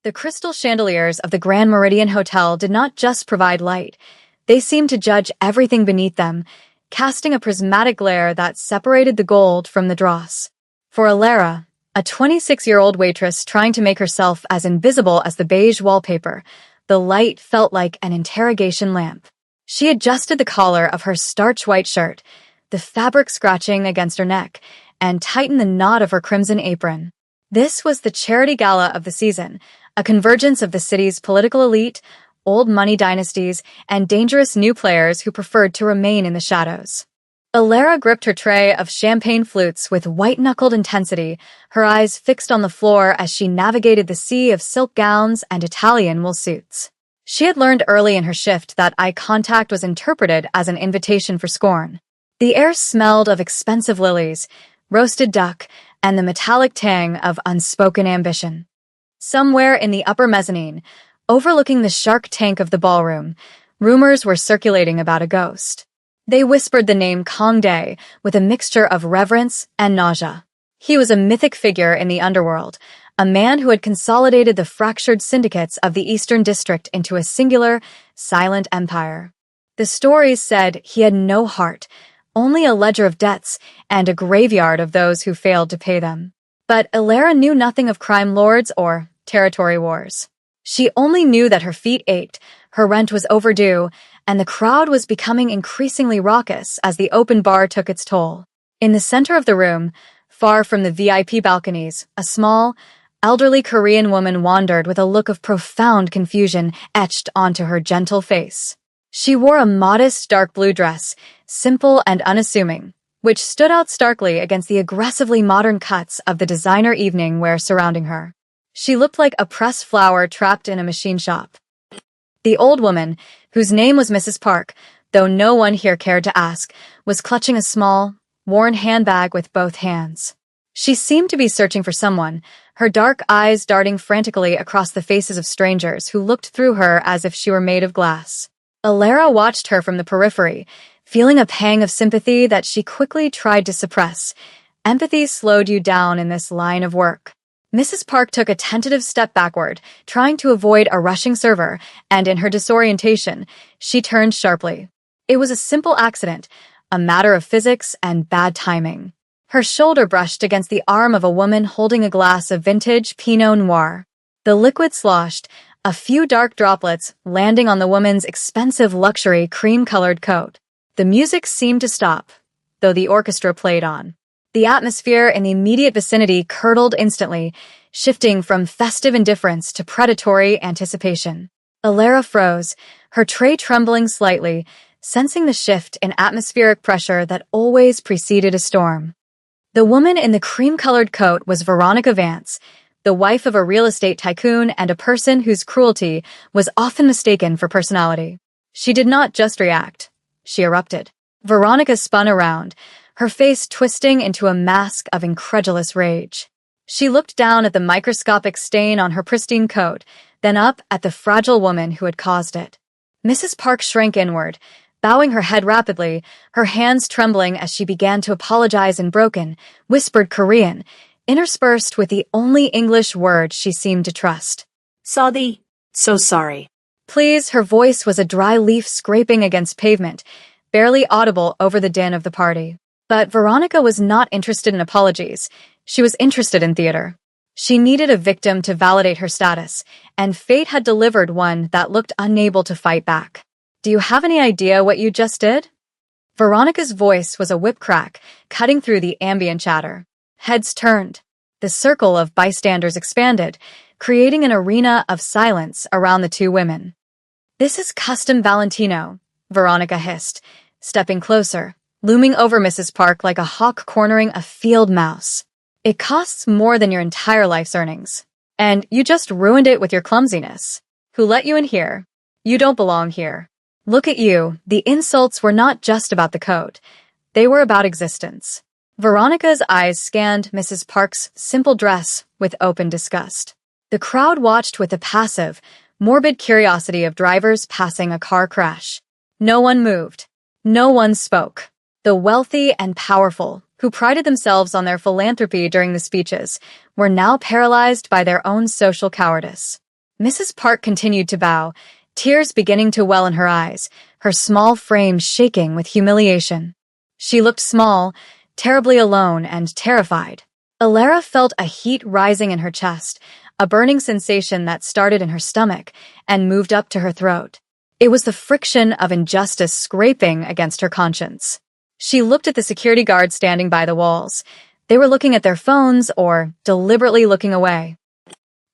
The crystal chandeliers of the Grand Meridian Hotel did not just provide light. They seemed to judge everything beneath them, casting a prismatic glare that separated the gold from the dross. For Alara, a 26-year-old waitress trying to make herself as invisible as the beige wallpaper, the light felt like an interrogation lamp. She adjusted the collar of her starch-white shirt, the fabric scratching against her neck, and tightened the knot of her crimson apron. This was the charity gala of the season, a convergence of the city's political elite, old money dynasties, and dangerous new players who preferred to remain in the shadows. Alara gripped her tray of champagne flutes with white-knuckled intensity, her eyes fixed on the floor as she navigated the sea of silk gowns and Italian wool suits. She had learned early in her shift that eye contact was interpreted as an invitation for scorn. The air smelled of expensive lilies, roasted duck, and the metallic tang of unspoken ambition. Somewhere in the upper mezzanine, overlooking the shark tank of the ballroom, rumors were circulating about a ghost. They whispered the name Kong Dae with a mixture of reverence and nausea. He was a mythic figure in the underworld, a man who had consolidated the fractured syndicates of the Eastern District into a singular, silent empire. The stories said he had no heart, only a ledger of debts and a graveyard of those who failed to pay them. But Alara knew nothing of crime lords or territory wars. She only knew that her feet ached, her rent was overdue, and the crowd was becoming increasingly raucous as the open bar took its toll. In the center of the room, far from the VIP balconies, a small, elderly Korean woman wandered with a look of profound confusion etched onto her gentle face. She wore a modest dark blue dress, simple and unassuming, which stood out starkly against the aggressively modern cuts of the designer evening wear surrounding her. She looked like a pressed flower trapped in a machine shop. The old woman, whose name was Mrs. Park, though no one here cared to ask, was clutching a small, worn handbag with both hands. She seemed to be searching for someone, her dark eyes darting frantically across the faces of strangers who looked through her as if she were made of glass. Alara watched her from the periphery, feeling a pang of sympathy that she quickly tried to suppress. Empathy slowed you down in this line of work. Mrs. Park took a tentative step backward, trying to avoid a rushing server, and in her disorientation, she turned sharply. It was a simple accident, a matter of physics and bad timing. Her shoulder brushed against the arm of a woman holding a glass of vintage Pinot Noir. The liquid sloshed, a few dark droplets landing on the woman's expensive luxury cream-colored coat. The music seemed to stop, though the orchestra played on. The atmosphere in the immediate vicinity curdled instantly, shifting from festive indifference to predatory anticipation. Alara froze, her tray trembling slightly, sensing the shift in atmospheric pressure that always preceded a storm. The woman in the cream-colored coat was Veronica Vance, the wife of a real estate tycoon and a person whose cruelty was often mistaken for personality. She did not just react. She erupted. Veronica spun around, her face twisting into a mask of incredulous rage. She looked down at the microscopic stain on her pristine coat, then up at the fragile woman who had caused it. Mrs. Park shrank inward, bowing her head rapidly, her hands trembling as she began to apologize in broken, whispered Korean, interspersed with the only English word she seemed to trust. Sorry. So sorry. Please, her voice was a dry leaf scraping against pavement, barely audible over the din of the party. But Veronica was not interested in apologies. She was interested in theater. She needed a victim to validate her status, and fate had delivered one that looked unable to fight back. Do you have any idea what you just did? Veronica's voice was a whip crack, cutting through the ambient chatter. Heads turned. The circle of bystanders expanded, creating an arena of silence around the two women. This is custom Valentino, Veronica hissed, stepping closer, looming over Mrs. Park like a hawk cornering a field mouse. It costs more than your entire life's earnings. And you just ruined it with your clumsiness. Who let you in here? You don't belong here. Look at you. The insults were not just about the coat. They were about existence. Veronica's eyes scanned Mrs. Park's simple dress with open disgust. The crowd watched with the passive, morbid curiosity of drivers passing a car crash. No one moved. No one spoke. The wealthy and powerful, who prided themselves on their philanthropy during the speeches, were now paralyzed by their own social cowardice. Mrs. Park continued to bow, tears beginning to well in her eyes, her small frame shaking with humiliation. She looked small, terribly alone and terrified. Alara felt a heat rising in her chest, a burning sensation that started in her stomach and moved up to her throat. It was the friction of injustice scraping against her conscience. She looked at the security guards standing by the walls. They were looking at their phones or deliberately looking away.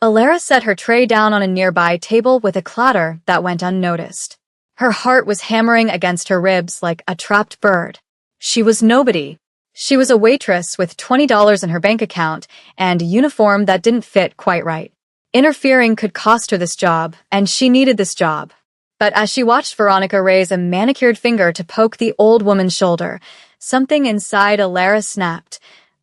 Alara set her tray down on a nearby table with a clatter that went unnoticed. Her heart was hammering against her ribs like a trapped bird. She was nobody. She was a waitress with $20 in her bank account and a uniform that didn't fit quite right. Interfering could cost her this job, and she needed this job. But as she watched Veronica raise a manicured finger to poke the old woman's shoulder, something inside Alara snapped.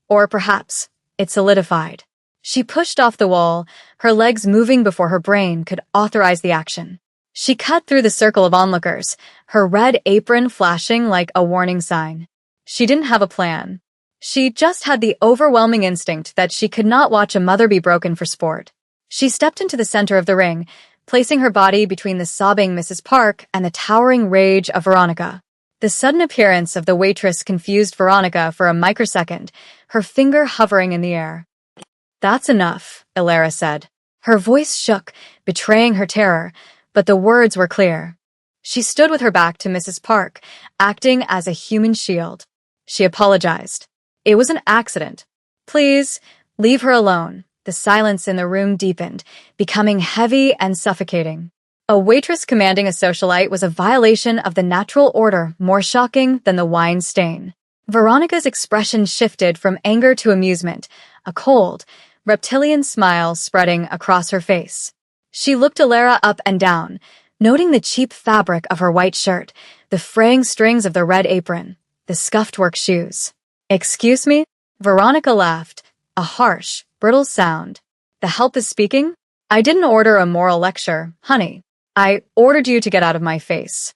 Or perhaps it solidified. She pushed off the wall, her legs moving before her brain could authorize the action. She cut through the circle of onlookers, her red apron flashing like a warning sign. She didn't have a plan. She just had the overwhelming instinct that she could not watch a mother be broken for sport. She stepped into the center of the ring, placing her body between the sobbing Mrs. Park and the towering rage of Veronica. The sudden appearance of the waitress confused Veronica for a microsecond, her finger hovering in the air. "That's enough," Alara said. Her voice shook, betraying her terror, but the words were clear. She stood with her back to Mrs. Park, acting as a human shield. She apologized. "It was an accident. Please, leave her alone." The silence in the room deepened, becoming heavy and suffocating. A waitress commanding a socialite was a violation of the natural order more shocking than the wine stain. Veronica's expression shifted from anger to amusement, a cold, reptilian smile spreading across her face. She looked Alara up and down, noting the cheap fabric of her white shirt, the fraying strings of the red apron, the scuffed work shoes. "Excuse me?" Veronica laughed, a harsh, brittle sound. "The help is speaking? I didn't order a moral lecture, honey. I ordered you to get out of my face."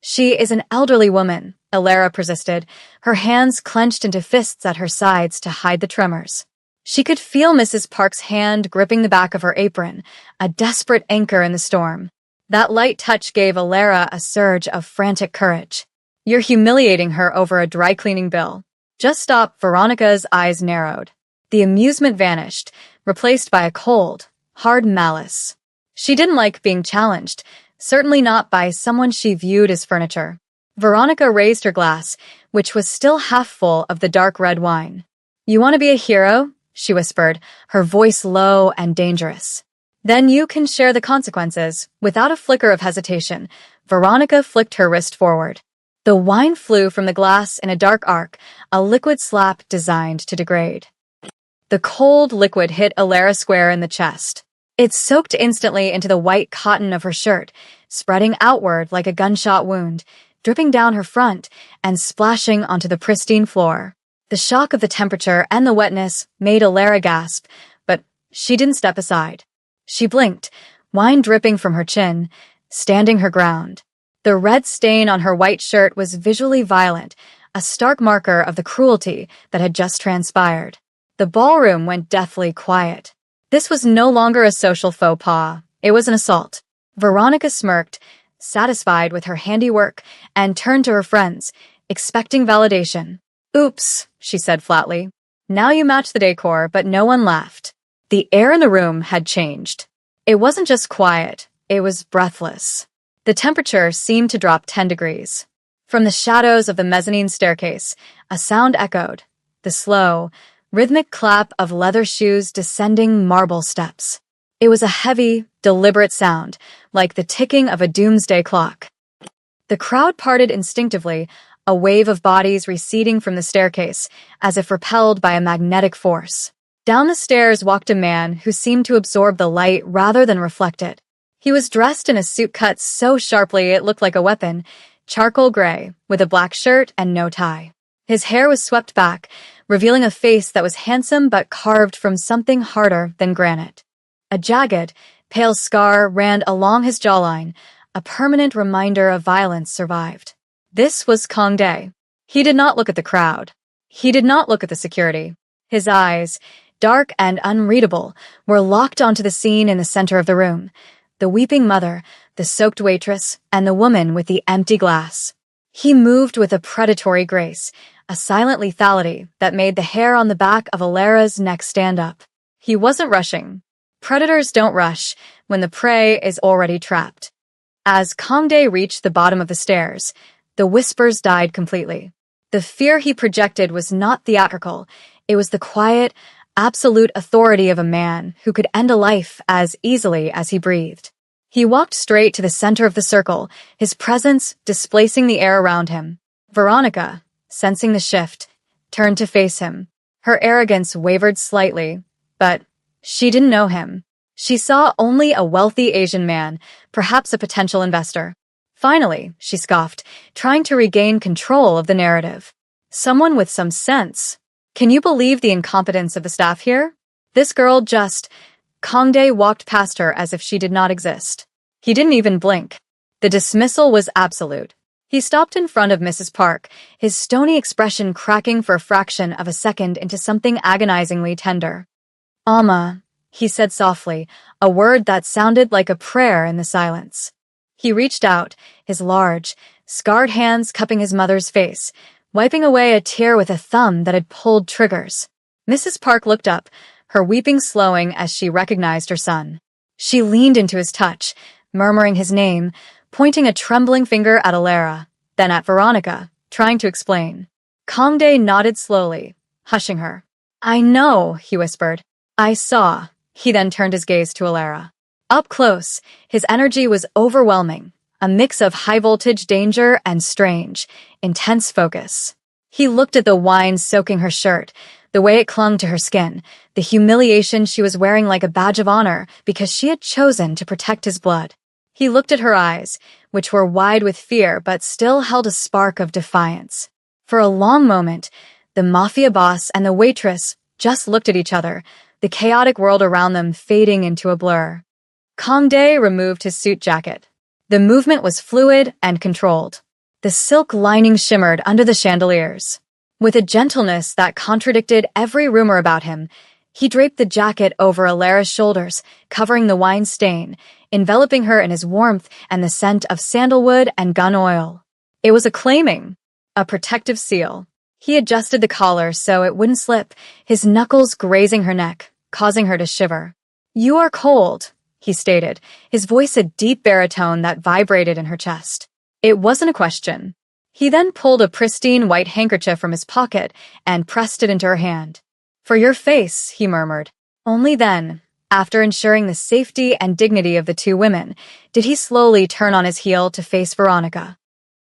"She is an elderly woman," Alara persisted, her hands clenched into fists at her sides to hide the tremors. She could feel Mrs. Park's hand gripping the back of her apron, a desperate anchor in the storm. That light touch gave Alara a surge of frantic courage. "You're humiliating her over a dry cleaning bill." "Just stop." Veronica's eyes narrowed. The amusement vanished, replaced by a cold, hard malice. She didn't like being challenged, certainly not by someone she viewed as furniture. Veronica raised her glass, which was still half full of the dark red wine. "You want to be a hero?" she whispered, her voice low and dangerous. "Then you can share the consequences." Without a flicker of hesitation, Veronica flicked her wrist forward. The wine flew from the glass in a dark arc, a liquid slap designed to degrade. The cold liquid hit Alara square in the chest. It soaked instantly into the white cotton of her shirt, spreading outward like a gunshot wound, dripping down her front and splashing onto the pristine floor. The shock of the temperature and the wetness made Alara gasp, but she didn't step aside. She blinked, wine dripping from her chin, standing her ground. The red stain on her white shirt was visually violent, a stark marker of the cruelty that had just transpired. The ballroom went deathly quiet. This was no longer a social faux pas. It was an assault. Veronica smirked, satisfied with her handiwork, and turned to her friends, expecting validation. "Oops," she said flatly. "Now you match the decor," but no one laughed. The air in the room had changed. It wasn't just quiet, it was breathless. The temperature seemed to drop 10 degrees. From the shadows of the mezzanine staircase, a sound echoed, the slow, rhythmic clap of leather shoes descending marble steps. It was a heavy, deliberate sound, like the ticking of a doomsday clock. The crowd parted instinctively, a wave of bodies receding from the staircase, as if repelled by a magnetic force. Down the stairs walked a man who seemed to absorb the light rather than reflect it. He was dressed in a suit cut so sharply it looked like a weapon, charcoal gray, with a black shirt and no tie. His hair was swept back, revealing a face that was handsome but carved from something harder than granite. A jagged, pale scar ran along his jawline, a permanent reminder of violence survived. This was Kong Dae. He did not look at the crowd. He did not look at the security. His eyes, dark and unreadable, were locked onto the scene in the center of the room. The weeping mother, the soaked waitress, and the woman with the empty glass. He moved with a predatory grace, a silent lethality that made the hair on the back of Alara's neck stand up. He wasn't rushing. Predators don't rush when the prey is already trapped. As Kangdae reached the bottom of the stairs, the whispers died completely. The fear he projected was not theatrical. It was the quiet, absolute authority of a man who could end a life as easily as he breathed. He walked straight to the center of the circle, his presence displacing the air around him. Veronica, sensing the shift, turned to face him. Her arrogance wavered slightly, but she didn't know him. She saw only a wealthy Asian man, perhaps a potential investor. Finally, she scoffed, trying to regain control of the narrative. Someone with some sense. Can you believe the incompetence of the staff here? This girl just... Kangdae walked past her as if she did not exist. He didn't even blink. The dismissal was absolute. He stopped in front of Mrs. Park, his stony expression cracking for a fraction of a second into something agonizingly tender. "Alma," he said softly, a word that sounded like a prayer in the silence. He reached out, his large, scarred hands cupping his mother's face, wiping away a tear with a thumb that had pulled triggers. Mrs. Park looked up, her weeping slowing as she recognized her son. She leaned into his touch, murmuring his name, pointing a trembling finger at Alara, then at Veronica, trying to explain. Kangdae nodded slowly, hushing her. "I know," he whispered. "I saw." He then turned his gaze to Alara. Up close, his energy was overwhelming, a mix of high-voltage danger and strange, intense focus. He looked at the wine soaking her shirt, the way it clung to her skin, the humiliation she was wearing like a badge of honor because she had chosen to protect his blood. He looked at her eyes, which were wide with fear but still held a spark of defiance. For a long moment, the Mafia boss and the waitress just looked at each other, the chaotic world around them fading into a blur. Kangdae removed his suit jacket. The movement was fluid and controlled. The silk lining shimmered under the chandeliers. With a gentleness that contradicted every rumor about him, he draped the jacket over Alara's shoulders, covering the wine stain, enveloping her in his warmth and the scent of sandalwood and gun oil. It was a claiming, a protective seal. He adjusted the collar so it wouldn't slip, his knuckles grazing her neck, causing her to shiver. "You are cold," he stated, his voice a deep baritone that vibrated in her chest. It wasn't a question. He then pulled a pristine white handkerchief from his pocket and pressed it into her hand. "For your face," he murmured. Only then, after ensuring the safety and dignity of the two women, did he slowly turn on his heel to face Veronica.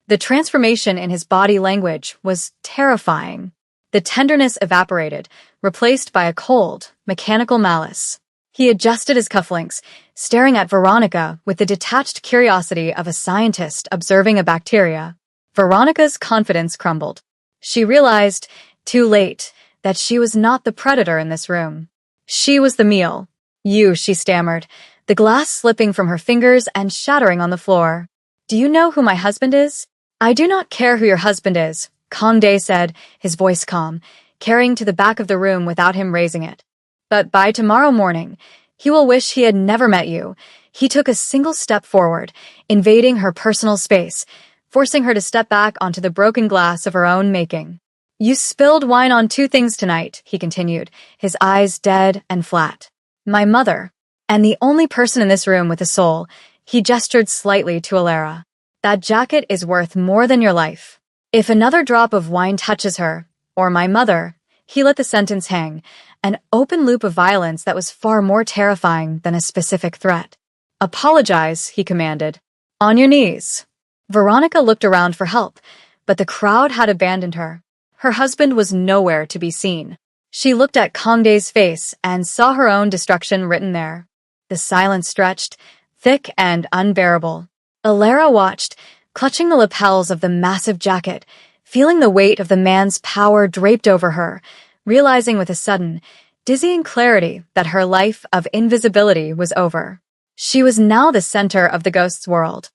The transformation in his body language was terrifying. The tenderness evaporated, replaced by a cold, mechanical malice. He adjusted his cufflinks, staring at Veronica with the detached curiosity of a scientist observing a bacteria. Veronica's confidence crumbled. She realized, too late, that she was not the predator in this room. She was the meal. "You," she stammered, the glass slipping from her fingers and shattering on the floor. "Do you know who my husband is?" "I do not care who your husband is," Kangdae said, his voice calm, carrying to the back of the room without him raising it. "But by tomorrow morning, he will wish he had never met you." He took a single step forward, invading her personal space, forcing her to step back onto the broken glass of her own making. "You spilled wine on two things tonight," he continued, his eyes dead and flat. "My mother, and the only person in this room with a soul." He gestured slightly to Alara. "That jacket is worth more than your life. If another drop of wine touches her, or my mother," he let the sentence hang, an open loop of violence that was far more terrifying than a specific threat. "Apologize," he commanded. "On your knees." Veronica looked around for help, but the crowd had abandoned her. Her husband was nowhere to be seen. She looked at Kangdae's face and saw her own destruction written there. The silence stretched, thick and unbearable. Alara watched, clutching the lapels of the massive jacket, feeling the weight of the man's power draped over her, realizing with a sudden, dizzying clarity that her life of invisibility was over. She was now the center of the ghost's world.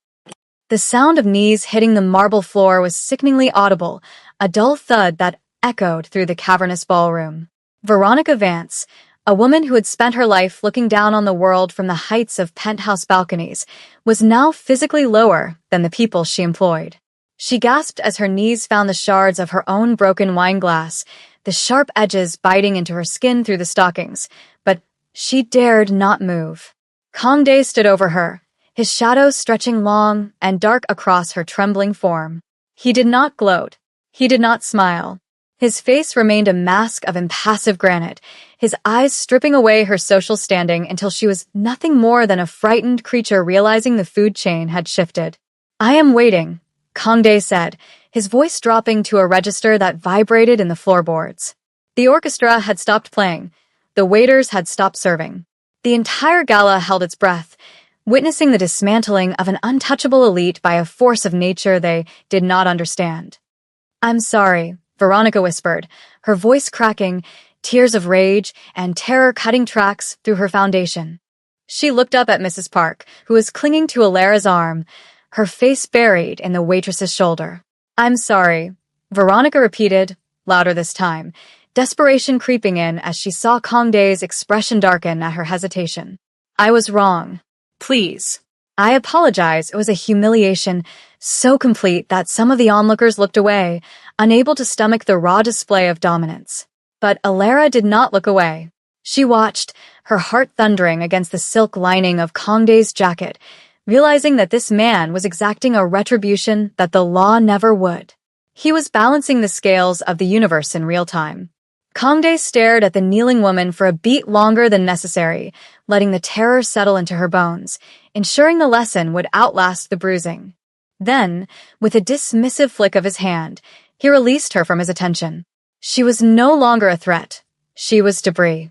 The sound of knees hitting the marble floor was sickeningly audible, a dull thud that echoed through the cavernous ballroom. Veronica Vance, A woman who had spent her life looking down on the world from the heights of penthouse balconies was now physically lower than the people she employed. She gasped as her knees found the shards of her own broken wine glass, the sharp edges biting into her skin through the stockings, but she dared not move. Kangdae stood over her, his shadows stretching long and dark across her trembling form. He did not gloat. He did not smile. His face remained a mask of impassive granite, his eyes stripping away her social standing until she was nothing more than a frightened creature realizing the food chain had shifted. "I am waiting," Kangdae said, his voice dropping to a register that vibrated in the floorboards. The orchestra had stopped playing. The waiters had stopped serving. The entire gala held its breath, witnessing the dismantling of an untouchable elite by a force of nature they did not understand. "I'm sorry," Veronica whispered, her voice cracking, tears of rage and terror cutting tracks through her foundation. She looked up at Mrs. Park, who was clinging to Alara's arm, her face buried in the waitress's shoulder. "I'm sorry," Veronica repeated, louder this time, desperation creeping in as she saw Kangdae's expression darken at her hesitation. "I was wrong. Please." "I apologize." It was a humiliation so complete that some of the onlookers looked away, unable to stomach the raw display of dominance. But Alara did not look away. She watched, her heart thundering against the silk lining of Kangdae's jacket, realizing that this man was exacting a retribution that the law never would. He was balancing the scales of the universe in real time. Kangdae stared at the kneeling woman for a beat longer than necessary, letting the terror settle into her bones, ensuring the lesson would outlast the bruising. Then, with a dismissive flick of his hand, he released her from his attention. She was no longer a threat. She was debris.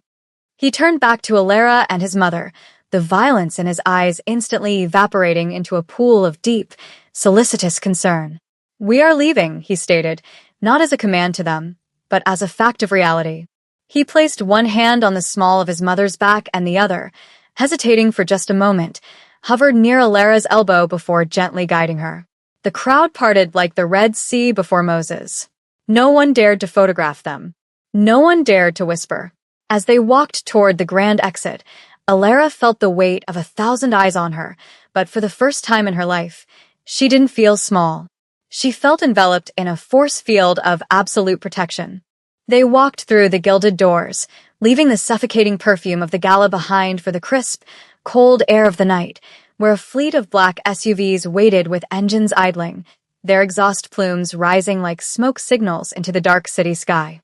He turned back to Alara and his mother, the violence in his eyes instantly evaporating into a pool of deep, solicitous concern. "We are leaving," he stated, not as a command to them, but as a fact of reality. He placed one hand on the small of his mother's back and the other, hesitating for just a moment, hovered near Alara's elbow before gently guiding her. The crowd parted like the Red Sea before Moses. No one dared to photograph them. No one dared to whisper. As they walked toward the grand exit, Alara felt the weight of 1,000 eyes on her, but for the first time in her life, she didn't feel small. She felt enveloped in a force field of absolute protection. They walked through the gilded doors, leaving the suffocating perfume of the gala behind for the crisp, cold air of the night, where a fleet of black SUVs waited with engines idling, their exhaust plumes rising like smoke signals into the dark city sky.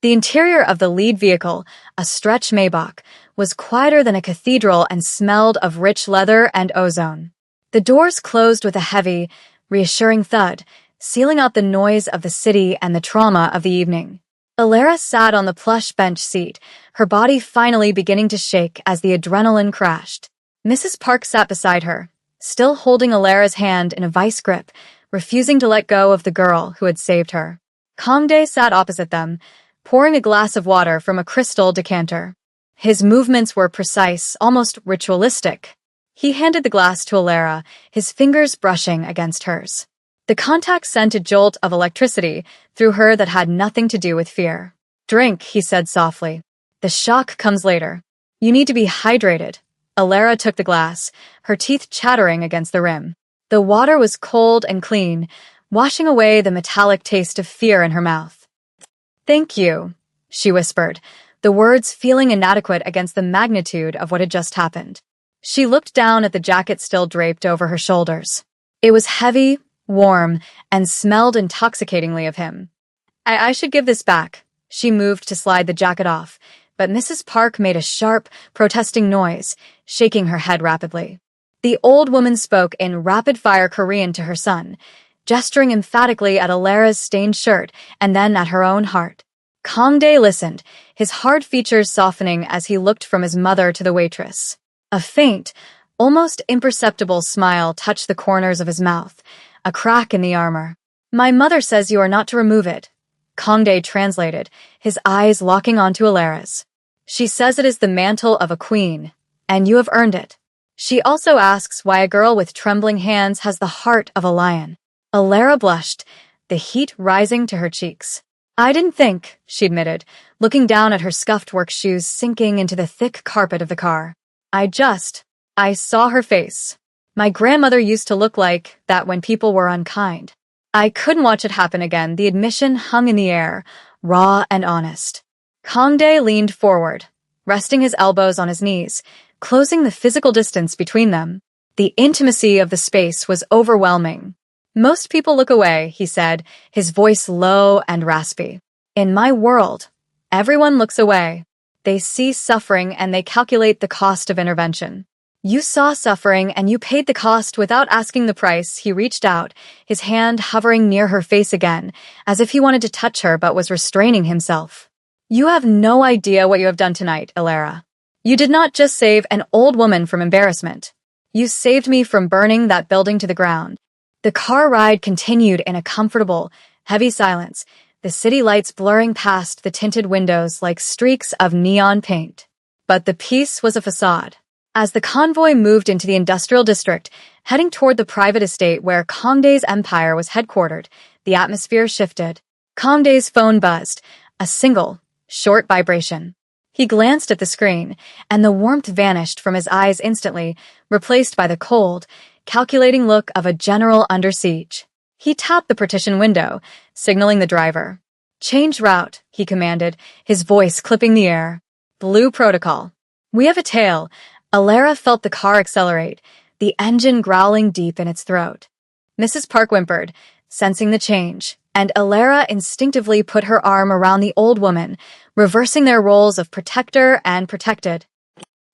The interior of the lead vehicle, a stretch Maybach, was quieter than a cathedral and smelled of rich leather and ozone. The doors closed with a heavy, reassuring thud, sealing out the noise of the city and the trauma of the evening. Alara sat on the plush bench seat, her body finally beginning to shake as the adrenaline crashed. Mrs. Park sat beside her, still holding Alara's hand in a vice grip, refusing to let go of the girl who had saved her. Kangdae sat opposite them, pouring a glass of water from a crystal decanter. His movements were precise, almost ritualistic. He handed the glass to Alara, his fingers brushing against hers. The contact sent a jolt of electricity through her that had nothing to do with fear. "Drink," he said softly. "The shock comes later. You need to be hydrated." Alara took the glass, her teeth chattering against the rim. The water was cold and clean, washing away the metallic taste of fear in her mouth. "Thank you," she whispered, the words feeling inadequate against the magnitude of what had just happened. She looked down at the jacket still draped over her shoulders. It was heavy, warm, and smelled intoxicatingly of him. I should give this back." She moved to slide the jacket off, but Mrs. Park made a sharp, protesting noise, shaking her head rapidly. The old woman spoke in rapid-fire Korean to her son, gesturing emphatically at Alara's stained shirt and then at her own heart. Kangdae listened, his hard features softening as he looked from his mother to the waitress. A faint, almost imperceptible smile touched the corners of his mouth, a crack in the armor. "My mother says you are not to remove it," Kangdae translated, his eyes locking onto Alara's. "She says it is the mantle of a queen, and you have earned it. She also asks why a girl with trembling hands has the heart of a lion." Alara blushed, the heat rising to her cheeks. I didn't think, she admitted, looking down at her scuffed work shoes sinking into the thick carpet of the car. I saw her face. My grandmother used to look like that when people were unkind. I couldn't watch it happen again. The admission hung in the air, raw and honest. Kangdae leaned forward, resting his elbows on his knees, closing the physical distance between them. The intimacy of the space was overwhelming. Most people look away, he said, his voice low and raspy. In my world, everyone looks away. They see suffering and they calculate the cost of intervention. You saw suffering and you paid the cost without asking the price. He reached out, his hand hovering near her face again, as if he wanted to touch her but was restraining himself. You have no idea what you have done tonight, Alara. You did not just save an old woman from embarrassment. You saved me from burning that building to the ground. The car ride continued in a comfortable, heavy silence, the city lights blurring past the tinted windows like streaks of neon paint. But the peace was a facade. As the convoy moved into the industrial district, heading toward the private estate where Kangdae's empire was headquartered, the atmosphere shifted. Kangdae's phone buzzed, a single, short vibration. He glanced at the screen, and the warmth vanished from his eyes instantly, replaced by the cold, calculating look of a general under siege. He tapped the partition window, signaling the driver. Change route, he commanded, his voice clipping the air. Blue protocol. We have a tail. Alara felt the car accelerate, the engine growling deep in its throat. Mrs. Park whimpered, sensing the change, and Alara instinctively put her arm around the old woman, reversing their roles of protector and protected.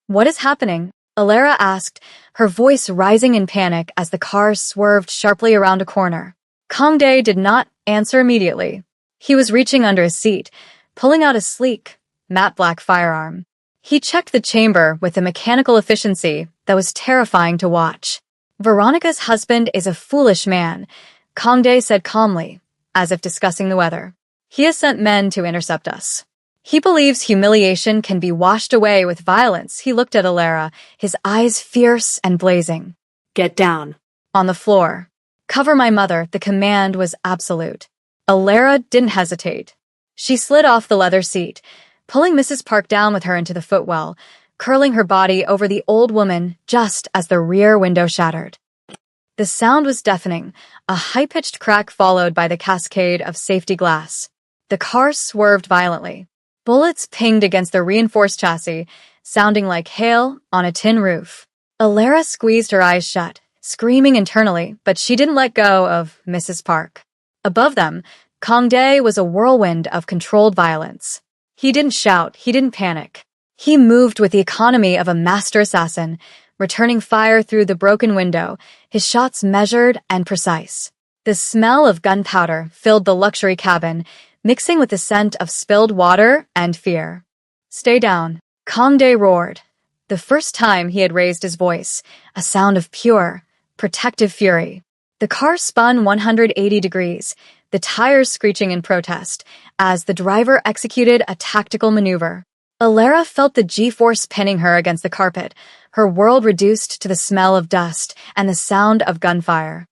What is happening? Alara asked, her voice rising in panic as the car swerved sharply around a corner. Kangdae did not answer immediately. He was reaching under his seat, pulling out a sleek, matte black firearm. He checked the chamber with a mechanical efficiency that was terrifying to watch. Veronica's husband is a foolish man, Kangdae said calmly, as if discussing the weather. He has sent men to intercept us. He believes humiliation can be washed away with violence. He looked at Alara, his eyes fierce and blazing. Get down. On the floor. Cover my mother. The command was absolute. Alara didn't hesitate. She slid off the leather seat, pulling Mrs. Park down with her into the footwell, curling her body over the old woman just as the rear window shattered. The sound was deafening, a high-pitched crack followed by the cascade of safety glass. The car swerved violently. Bullets pinged against the reinforced chassis, sounding like hail on a tin roof. Alara squeezed her eyes shut, screaming internally, but she didn't let go of Mrs. Park. Above them, Kangdae was a whirlwind of controlled violence. He didn't shout, he didn't panic. He moved with the economy of a master assassin, returning fire through the broken window, his shots measured and precise. The smell of gunpowder filled the luxury cabin, mixing with the scent of spilled water and fear. Stay down, Kangdae roared. The first time he had raised his voice, a sound of pure, protective fury. The car spun 180 degrees, the tires screeching in protest, as the driver executed a tactical maneuver. Alara felt the G-force pinning her against the carpet, her world reduced to the smell of dust and the sound of gunfire.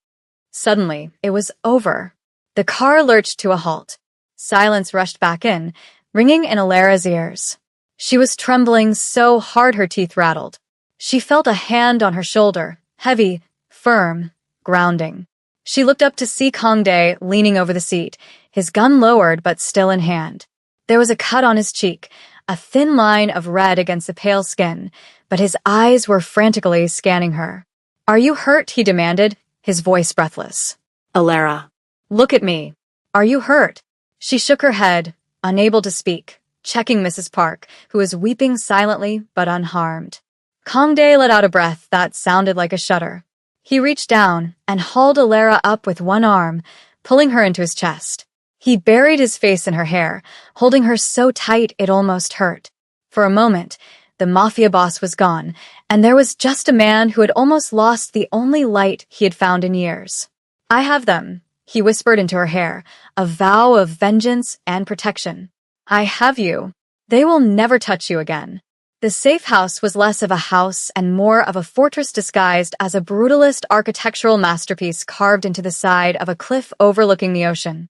Suddenly, it was over. The car lurched to a halt. Silence rushed back in, ringing in Alara's ears. She was trembling so hard her teeth rattled. She felt a hand on her shoulder, heavy, firm, grounding. She looked up to see Kangdae leaning over the seat, his gun lowered but still in hand. There was a cut on his cheek, a thin line of red against the pale skin, but his eyes were frantically scanning her. Are you hurt? He demanded, his voice breathless. Alara. Look at me. Are you hurt? She shook her head, unable to speak, checking Mrs. Park, who was weeping silently but unharmed. Kangdae let out a breath that sounded like a shudder. He reached down and hauled Alara up with one arm, pulling her into his chest. He buried his face in her hair, holding her so tight it almost hurt. For a moment, the Mafia boss was gone, and there was just a man who had almost lost the only light he had found in years. I have them, he whispered into her hair, a vow of vengeance and protection. I have you. They will never touch you again. The safe house was less of a house and more of a fortress disguised as a brutalist architectural masterpiece carved into the side of a cliff overlooking the ocean.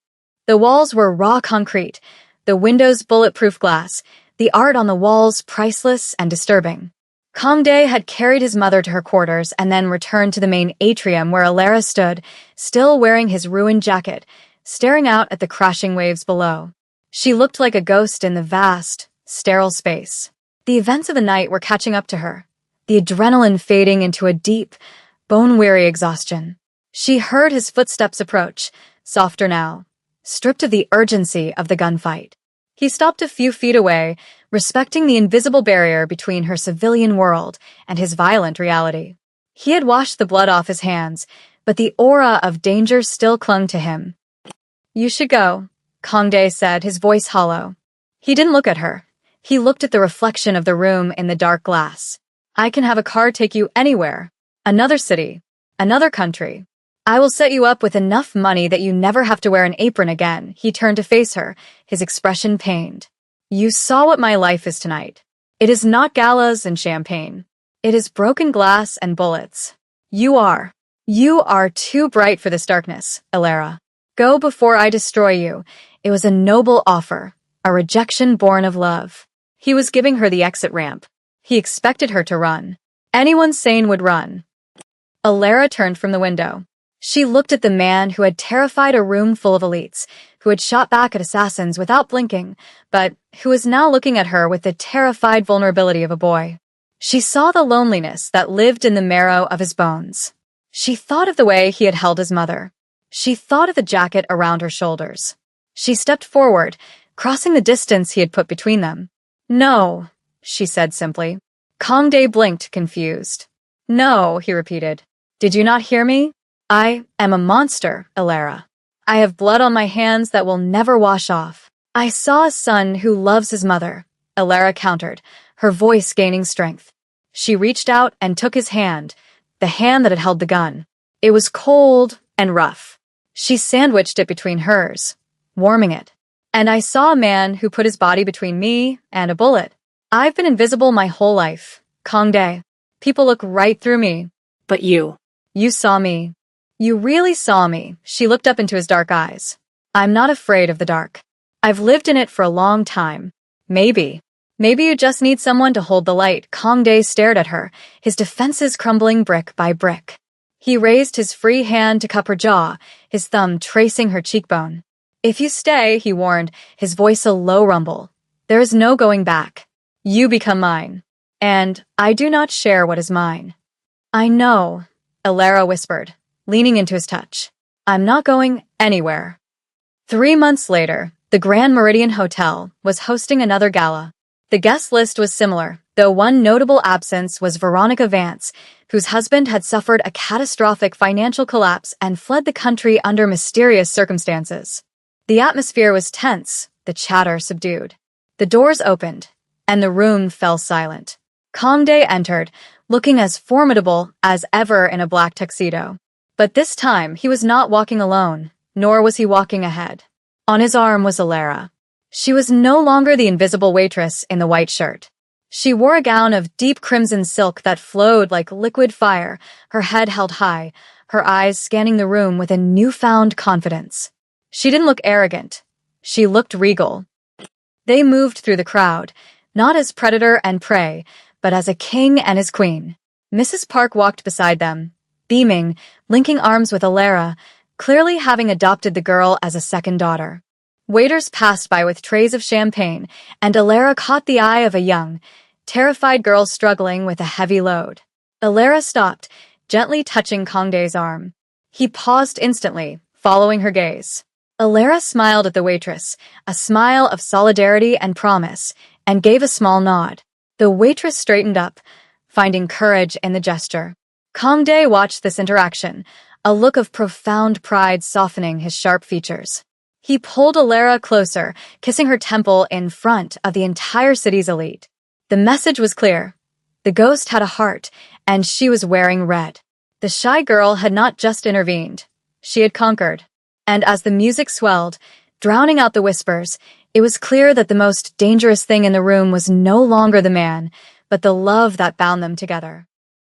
The walls were raw concrete, the windows bulletproof glass, the art on the walls priceless and disturbing. Kangdae had carried his mother to her quarters and then returned to the main atrium where Alara stood, still wearing his ruined jacket, staring out at the crashing waves below. She looked like a ghost in the vast, sterile space. The events of the night were catching up to her, the adrenaline fading into a deep, bone-weary exhaustion. She heard his footsteps approach, softer now, stripped of the urgency of the gunfight. He stopped a few feet away, respecting the invisible barrier between her civilian world and his violent reality. He had washed the blood off his hands, but the aura of danger still clung to him. "You should go," Kangdae said, his voice hollow. He didn't look at her. He looked at the reflection of the room in the dark glass. "I can have a car take you anywhere. Another city. Another country. I will set you up with enough money that you never have to wear an apron again." He turned to face her, his expression pained. "You saw what my life is tonight. It is not galas and champagne. It is broken glass and bullets. You are too bright for this darkness, Alara. Go before I destroy you." It was a noble offer, a rejection born of love. He was giving her the exit ramp. He expected her to run. Anyone sane would run. Alara turned from the window. She looked at the man who had terrified a room full of elites, who had shot back at assassins without blinking, but who was now looking at her with the terrified vulnerability of a boy. She saw the loneliness that lived in the marrow of his bones. She thought of the way he had held his mother. She thought of the jacket around her shoulders. She stepped forward, crossing the distance he had put between them. "No," she said simply. Kangdae blinked, confused. "No," he repeated. "Did you not hear me? I am a monster, Alara. I have blood on my hands that will never wash off." "I saw a son who loves his mother," Alara countered, her voice gaining strength. She reached out and took his hand, the hand that had held the gun. It was cold and rough. She sandwiched it between hers, warming it. "And I saw a man who put his body between me and a bullet. I've been invisible my whole life, Kangdae. People look right through me." But you saw me. You really saw me." She looked up into his dark eyes. "I'm not afraid of the dark. I've lived in it for a long time. Maybe you just need someone to hold the light." Kangdae stared at her, his defenses crumbling brick by brick. He raised his free hand to cup her jaw, his thumb tracing her cheekbone. "If you stay," he warned, his voice a low rumble, "there is no going back. You become mine. And I do not share what is mine." "I know," Alara whispered, leaning into his touch. "I'm not going anywhere." 3 months later, the Grand Meridian Hotel was hosting another gala. The guest list was similar, though one notable absence was Veronica Vance, whose husband had suffered a catastrophic financial collapse and fled the country under mysterious circumstances. The atmosphere was tense, the chatter subdued. The doors opened, and the room fell silent. Kangdae entered, looking as formidable as ever in a black tuxedo. But this time, he was not walking alone, nor was he walking ahead. On his arm was Alara. She was no longer the invisible waitress in the white shirt. She wore a gown of deep crimson silk that flowed like liquid fire, her head held high, her eyes scanning the room with a newfound confidence. She didn't look arrogant. She looked regal. They moved through the crowd, not as predator and prey, but as a king and his queen. Mrs. Park walked beside them, beaming, linking arms with Alara, clearly having adopted the girl as a second daughter. Waiters passed by with trays of champagne, and Alara caught the eye of a young, terrified girl struggling with a heavy load. Alara stopped, gently touching Kangdae's arm. He paused instantly, following her gaze. Alara smiled at the waitress, a smile of solidarity and promise, and gave a small nod. The waitress straightened up, finding courage in the gesture. Kangdae watched this interaction, a look of profound pride softening his sharp features. He pulled Alara closer, kissing her temple in front of the entire city's elite. The message was clear. The ghost had a heart, and she was wearing red. The shy girl had not just intervened. She had conquered. And as the music swelled, drowning out the whispers, it was clear that the most dangerous thing in the room was no longer the man, but the love that bound them together.